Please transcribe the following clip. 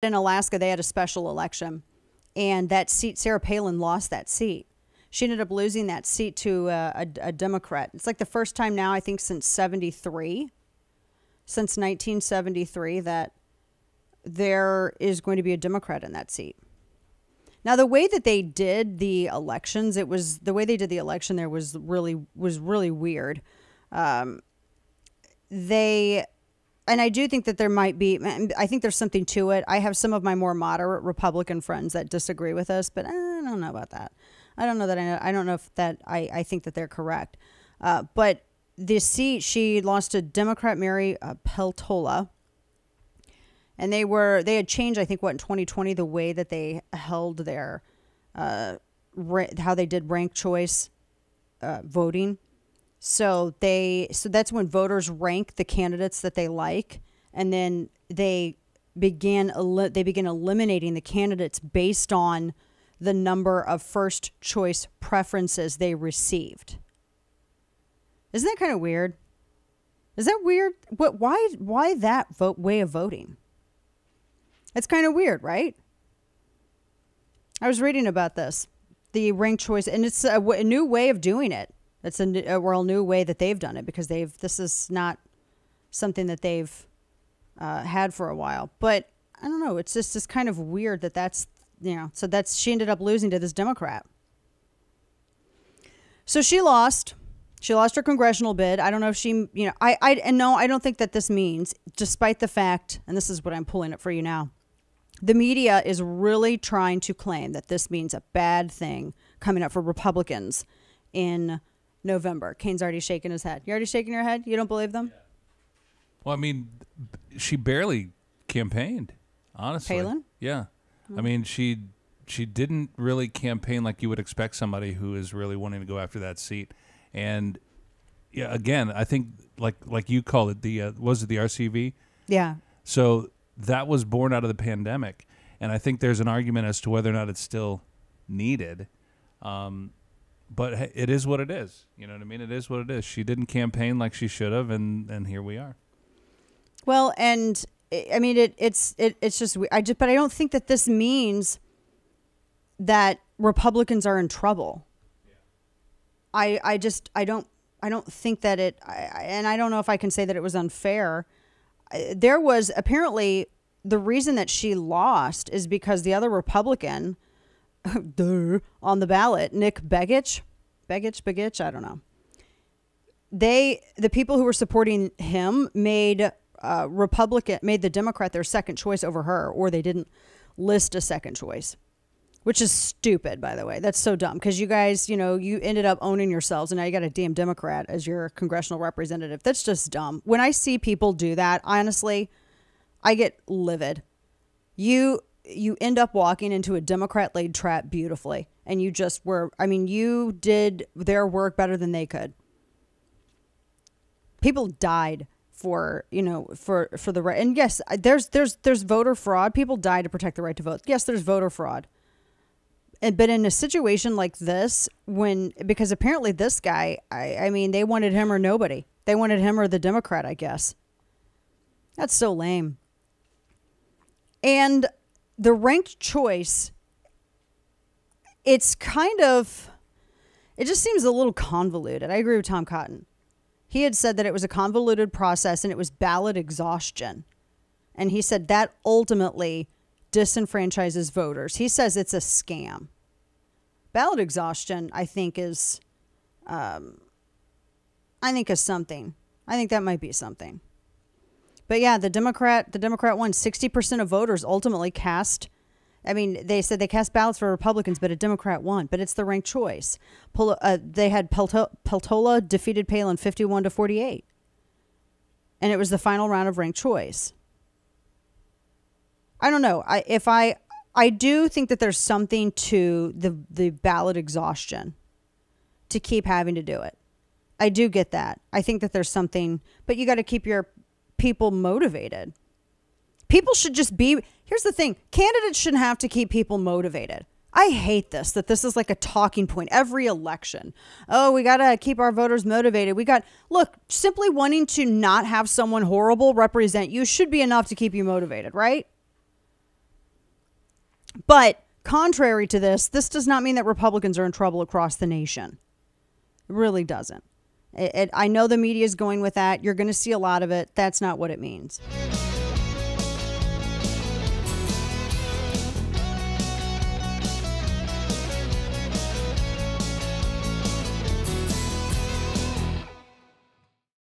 in Alaska, they had a special election, and that seat, Sarah Palin lost that seat. She ended up losing that seat to a Democrat. It's like the first time now, I think, since 1973, that there is going to be a Democrat in that seat. Now, the way that they did the elections, there was really weird. And I do think that there might be, I think there's something to it. I have some of my more moderate Republican friends that disagree with us, but I don't know about that. I don't know if I think that they're correct. But the seat, she lost to Democrat Mary Peltola. And they had changed, I think, in 2020, the way that they held their, how they did ranked choice voting. So that's when voters rank the candidates that they like, and then they begin eliminating the candidates based on the number of first choice preferences they received. Isn't that kind of weird? Is that weird? Why that way of voting? It's kind of weird, right? I was reading about this, the ranked choice, and it's a new way of doing it. It's a real new way that they've done it, because this is not something that they've had for a while. But I don't know. It's just kind of weird that's she ended up losing to this Democrat. So she lost. She lost her congressional bid. I don't know if she, I don't think that this means, despite the fact, and this is what I'm pulling up for you now, the media is really trying to claim that this means a bad thing coming up for Republicans in November. Kane's already shaking his head. You already shaking your head? You don't believe them? Yeah. Well, I mean, she barely campaigned, honestly. Palin? Yeah. I mean, she didn't really campaign like you would expect somebody who is really wanting to go after that seat. And yeah, again, I think like you call it, was it the RCV? Yeah. So that was born out of the pandemic, and I think there's an argument as to whether or not it's still needed. But it is what it is. You know what I mean? It is what it is. She didn't campaign like she should have, and here we are. Well, and I mean, it's just, but I don't think that this means that Republicans are in trouble. Yeah. I don't think that and I don't know if I can say that it was unfair. There was apparently, the reason that she lost is because the other Republican on the ballot, Nick Begich, I don't know. The people who were supporting him made the Democrat their second choice over her, or they didn't list a second choice, which is stupid, by the way. That's so dumb, because you guys, you ended up owning yourselves, and now you got a damn Democrat as your congressional representative. That's just dumb. When I see people do that, honestly, I get livid. You end up walking into a Democrat-laid trap beautifully, and you did their work better than they could. People died for the right. And yes, there's voter fraud. People die to protect the right to vote. Yes, there's voter fraud. But in a situation like this, because apparently this guy, I mean, they wanted him or nobody. They wanted him or the Democrat, I guess. That's so lame. And the ranked choice, it just seems a little convoluted. I agree with Tom Cotton. He had said that it was a convoluted process and it was ballot exhaustion. And he said that ultimately disenfranchises voters. He says it's a scam. Ballot exhaustion, I think, is something. I think that might be something. But yeah, the Democrat won. 60% of voters ultimately cast. I mean, they said they cast ballots for Republicans, but a Democrat won. But it's the ranked choice. They had Peltola defeated Palin 51-48. And it was the final round of ranked choice. I don't know. I do think that there's something to the ballot exhaustion to keep having to do it. I do get that. I think that there's something, but you got to keep your people motivated. People should just be, here's the thing, candidates shouldn't have to keep people motivated. I hate that this is like a talking point every election. Oh, we got to keep our voters motivated. Look, simply wanting to not have someone horrible represent you should be enough to keep you motivated, right? But contrary to this does not mean that Republicans are in trouble across the nation. It really doesn't. I know the media is going with that. You're going to see a lot of it. That's not what it means.